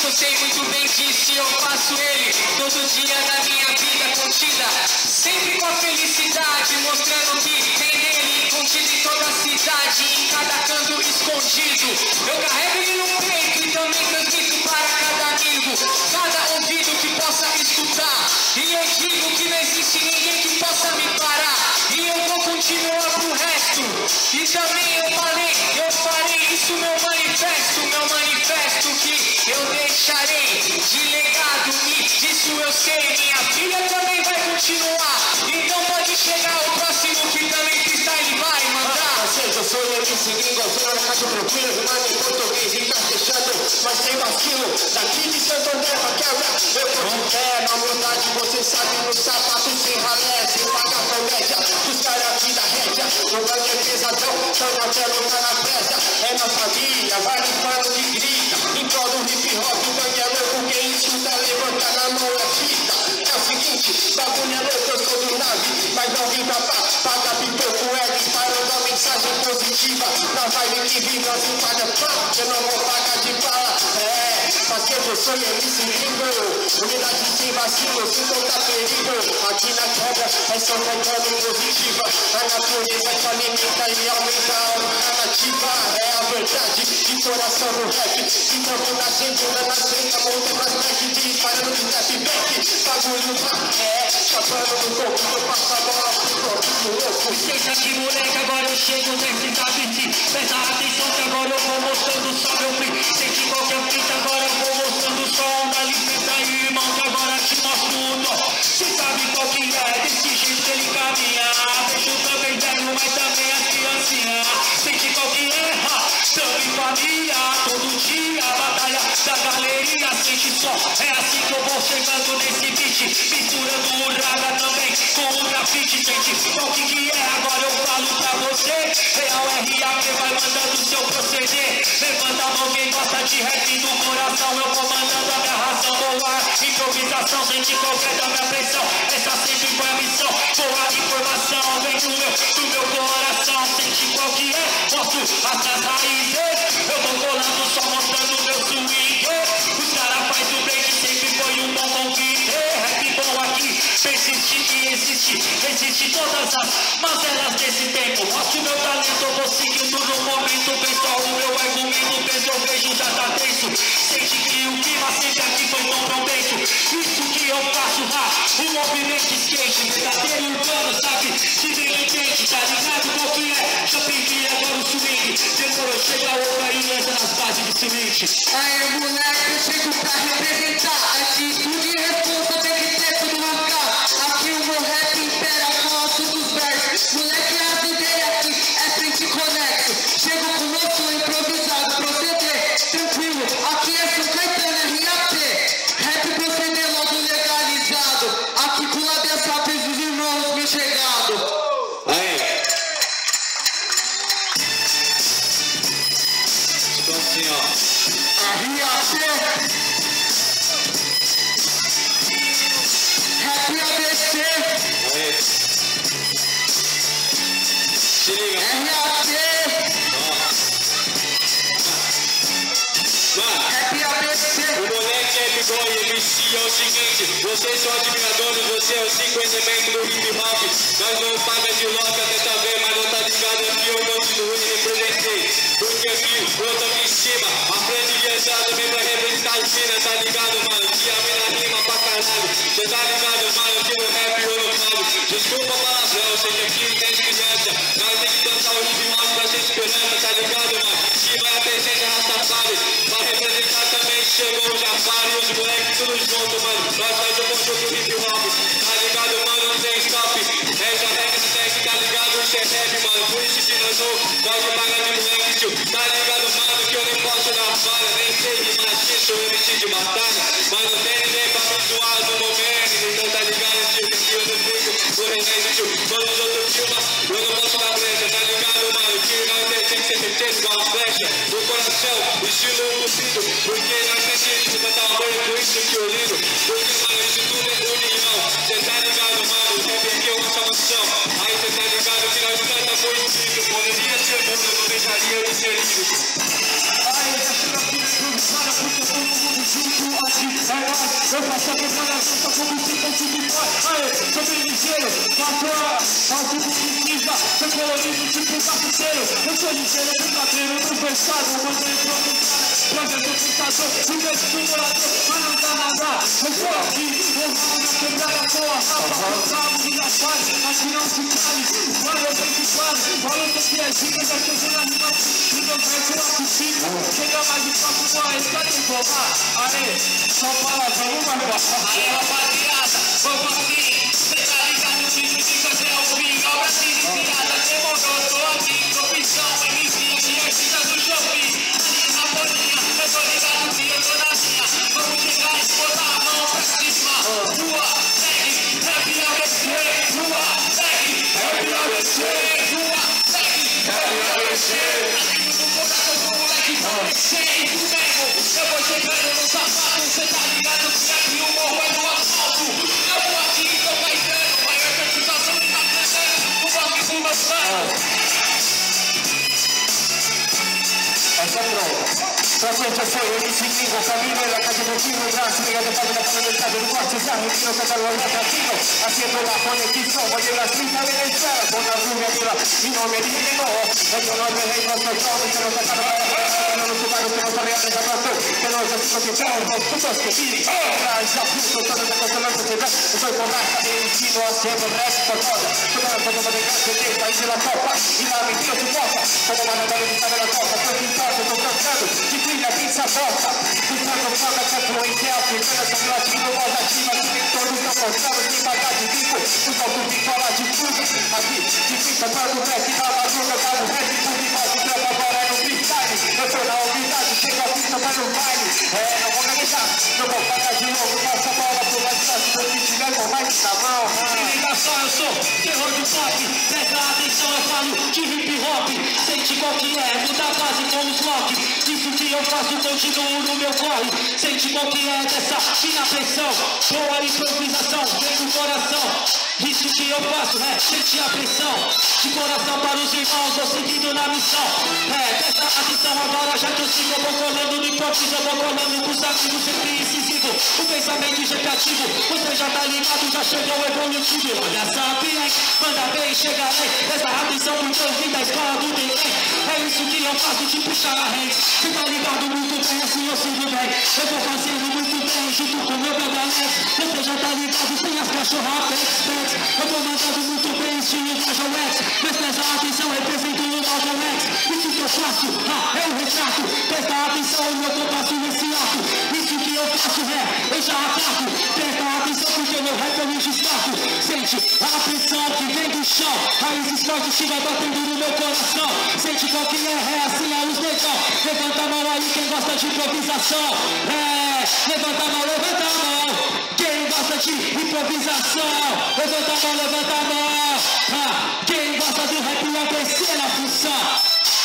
Eu sei muito bem que se eu faço ele todo dia da minha vida contida, sempre com a felicidade, mostrando que tem nele contido em toda a cidade, em cada canto escondido. Eu carrego ele no peito e também transmito para cada amigo, cada ouvido que possa escutar. E eu digo que não existe ninguém que possa me parar, e eu vou continuar pro resto. E também eu farei isso, meu manifesto que eu deixarei de legado, disso eu sei, minha filha também vai continuar. Então pode chegar o próximo que também freestyle vai mandar. Eu sou o MC Gringozinho, na caixa tranquila, rimando em português e tá fechando, mas sem vacilo. Daqui de Santo André pra quebra, eu tô de pé, na humildade você sabe, no sapato sem ralé, sem pagar comédia, os caras aqui da rédea, o gangue é pesadão, chama até lutar na pressa, é na família, vários manos que grita, em prol do hip hop, o gangue é louco, quem escuta, levanta na mão é fita. É o seguinte, bagulho é louco, eu sou do nave, mas não vim pra pá, paga pipoco, é disparando a mensagem positiva, na vibe que vibra, se paga pá, eu não vou pagar de bala, parceiro, eu sou MC Gringo, unidade sem vacilo, sem contar perigo, aqui na quebra é só contando positiva, a natureza que alimenta e aumenta a narrativa, é a verdade, de coração no rap, de campo na segunda, na treta, monta nas black, disparando de step back, bagulho chapando no corpo, eu passo a bola pro corpo louco. Deixa aqui moleque, agora eu chego nesse tapete, presta atenção que agora eu vou mostrando só meu free, sente qualquer fita, agora eu vou mostrando só onda, licença aí irmão, que agora te mostro o nó. Cê sabe qual que é, desse jeito que ele caminha, deixa também velho, mas também as criancinhas, sente qual que é, tamo em família, todo dia, batalha da galeria, sente só, é assim que eu vou chegando nesse beat, misturando o raga também com o grafite, sente qual que é, agora eu falo pra você, real RAP vai mandando o seu proceder, levanta a mão quem gosta de rap do coração, eu vou mandando a minha razão, boa improvisação, sente qualquer da minha pressão, essa sempre foi a missão, boa informação, vem do meu coração, sente qual que é, mostro as raízes, eu vou colando só mostrando meu swing, os caras faz o break, sempre foi um bom convite, rap bom aqui, persiste e existe todas as mazelas desse tempo, mostre meu talento, eu vou seguindo no momento, pessoal, o meu argumento, penso, eu vejo, já tá tenso, sente que o clima sempre aqui foi bom prometo, isso que eu faço, o movimento skate, verdadeiro urbano, sabe, se bem entende, tá ligado qual que é, já peguei agora o swing, demorou, chega a outra e entra nas bases de cimento. Aí moleque, eu chego pra representar, atitude e responsa, tem que ter tudo no carro, aqui o meu rap impera com o alto dos versos, moleque, as ideias aqui é frente conexo, chego com o moço improvisado, proceder, tranquilo, aqui é São Caetano, RAP, rap proceder logo legalizado, aqui com a dessa vez os irmãos me chegado. Então assim, ó, RAP, rap ABC, se liga, RAP, rap ABC. o moleque é bigode, MC é o seguinte, vocês são admiradores, você é o 50% do hip hop, nós não paga de loca dessa vez, mas não tá ligado aqui, eu continuo e representei, porque aqui, eu tô aqui em cima, a frente de exato vem pra representar as minas, tá ligado, mano, que a mina rima pra caralho, cê tá ligado, mano, que no rap eu não falo, desculpa palavrão, sei que aqui tem criança, nós tem que dançar o hip hop pra ser esperança, tá ligado, mano, que vai a presença Rastafari, pra representar também chegou o Jafari, os moleques tudo junto, mano, nós faz o conjunto hip hop, tá ligado, mano, não tem stop, essa regra tem que tá ligado, o rap, mano, por isso que nós não pode pagar de moleque, tio, tá ligado, mano, que eu nem posso dar falha, nem sei de machista, eu MC de batalha, mas não tem ninguém pra me zoar no momento, então tá ligado, tio, que eu não fico, o remédio, tio, quando os outros filmam, eu não posso dar pressa, tá ligado, mano, que nós tem que ser certeza igual uma flecha do coração, estilo cuspido, porque nós sentimos da tamanho com isso que eu lido, porque mano, isso tudo é união, cê tá ligado mano, o rap aqui é uma salvação, aí cê tá ligado que nós canta foi escrito, poderia ser mundo, não deixaria de ser lírico. Aí, deixa aqui no para porque todo mundo junto aqui, é nóis, eu faço a preparação, só como se fosse de boy, aí, sou bem ligeiro, faço pesquisa, sou colorido tipo cafeteiro, eu sou ligeiro, brincadeiro, no versado, mandei improvisar, projeto pensador, silêncio do morador, mas não dá nada, eu sou aqui, eu vou na quebrada, sou a rapa, eu salvo e na fase, aqui não se cale, mano, eu sei que claro, falando que é zica, já chegou na rima, e não verso aqui fica, chega mais de papo com a escada e bombar, aê, só palavrão, não vai passar. Aí rapaziada, vamos assim, cê tá ligado no vídeo de fazer ao fim, obra assim iniciada, demorou, tô aqui, profissão, MC, aqui artista do shopping, ali na bolinha, eu tô ligado que eu tô na minha, vamos chegar e botar a mão pra cima, rua, segue, rap ABC, rua, segue, rap ABC, rua, segue, rap ABC, ali no coração do moleque, comecei do mesmo, eu vou chegando no sapato, cê tá ligado que aqui o morro é do asfalto, eu vou aqui, tô paisando, maior satisfação que tá crescendo, o rock do meu plano. Essa é pronta. Só gente, eu sou MC Gringo, família, la casa do Tino, braço, ligado para la parlamentar do corte, já retiro, catalão, latino, haciendo la conexión, oye la cita de la espera, con la rubia viva, mi nombre es Gringo, el honor de rey, no soy yo, que no te acaba, que no nos sumaron, que no se reales a rato, que no se así que todos los putos que piden, ya puto, todo de consolar que se ve, soy por raza de chino, haciendo resto, todo, como de gas, de país de la copa, y la mentira su boca, como van a dar el de la copa, fue pintado, con cantado, la pizza bosta, buscando foca que influencia africana, son latino, voz ativa, tienen todos los mostrados, sin pagar de bico, tu toco de cola de fuga, aqui, difícil, quando o rap dá uma droga, dá um rap, público, se trava agora no freestyle, eu tô na humildade, chego aqui, tô no baile, não vou gaguejar, não vou pagar de novo, passa a bola pro mais fácil, se eu tiver com mais na mão, Se liga só, eu sou terror do pop, presta atenção, eu falo de hip hop, sente qual que é, muda a base com os rock, isso que eu faço, continuo no meu corre, sente qual que é dessa fina pressão, boa improvisação, vem do coração, isso que eu faço, sente a pressão, de coração para os irmãos, vou seguindo na missão, presta atenção agora, já que eu sigo, eu vou colando no improviso, eu vou colando com os amigos, sempre incisivo, o pensamento imperativo, você já tá ligado, já chegou o evolutivo, olha sabe, manda bem, chega além, presta atenção porque eu vim da escola do DEM, é isso que eu faço, te puxar a rede, você tá ligado muito bem, assim eu sigo bem, eu vou fazendo muito bem, junto com meu brother Alex, você já tá ligado, sem as cachorras pets, eu vou mandando muito bem, estilo Gajolex, mas presta atenção, represento o Gajolex, isso que eu faço, é um retrato, presta atenção no que eu faço nesse ato, isso que eu faço, eu já ataco, presta atenção porque meu rap é um destaco, sente a pressão que vem do chão, raízes fortes que vai batendo no meu coração, sente qual que é assim é os negão, levanta a mão aí quem gosta de improvisação, levanta a mão, quem gosta de improvisação, levanta a mão, quem gosta do rap é vencer a função.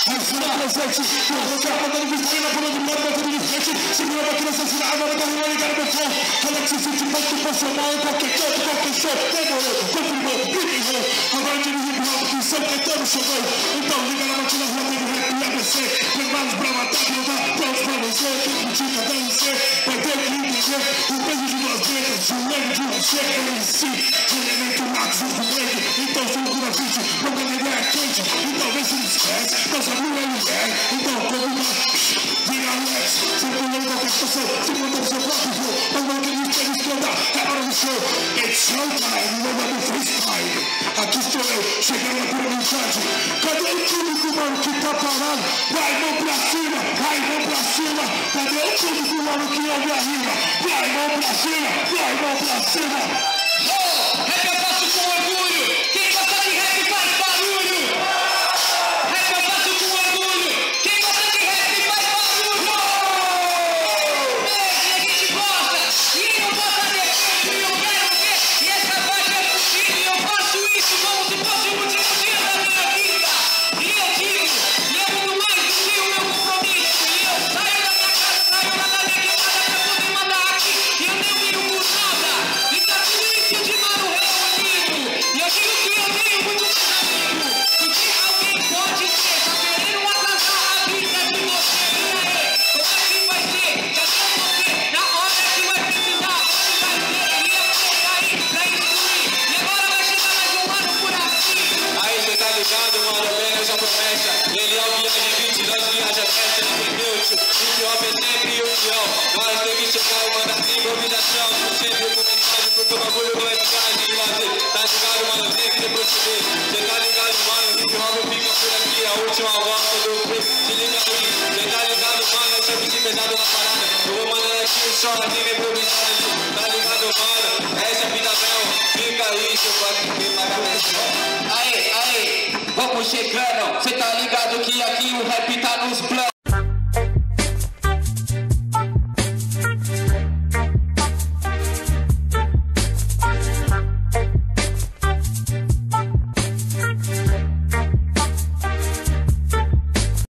Segura presente, você apontando vista aí na bola do mundo, batendo de frente, segura a criança, se dá agora, tá ligado no som, Alex, se sente ponto profissional em qualquer canto, qualquer show, demorou, confirmou, brincou, agora temos um bloco que São Caetano chegou, então liga na batida, rua do rap e ABC, preparados pra matar, pra dar prontos pra você, quem curtir cada MC, vai ter que entender o peso de duas letras, de um leme de você, MC, elemento máximo do break, então segura 20, quando a ideia é quente, então vê se não esquece, nossa rua é, então como nós, vira Alex, sempre lendo qualquer situação, se mandar o seu próprio flow, mas não que ele esteja escondar, é hora do show, it's showtime, não é do freestyle, aqui estou eu, chegando aqui na mensagem, cadê o público, mano, que tá parado, vai, mão pra cima, cadê o público, mano, que ouve a rima, vai, mão pra cima, Rap eu faço com orgulho, quem gosta de rap faz barulho. Rap eu faço com orgulho, quem gosta de rap faz barulho. A gente gosta, e não gosta de rap, eu quero ver. E essa parte é fodida, e eu faço isso como se fosse o último dia da minha vida. E eu digo, levo no mais pesado na parada. Eu vou mandando aqui só a rima improvisada. Tá ligado, mano? Essa é vida mesmo. Fica aí, seu pai, que paga menção. Aê, vamos chegando. Cê tá ligado que aqui o rap tá nos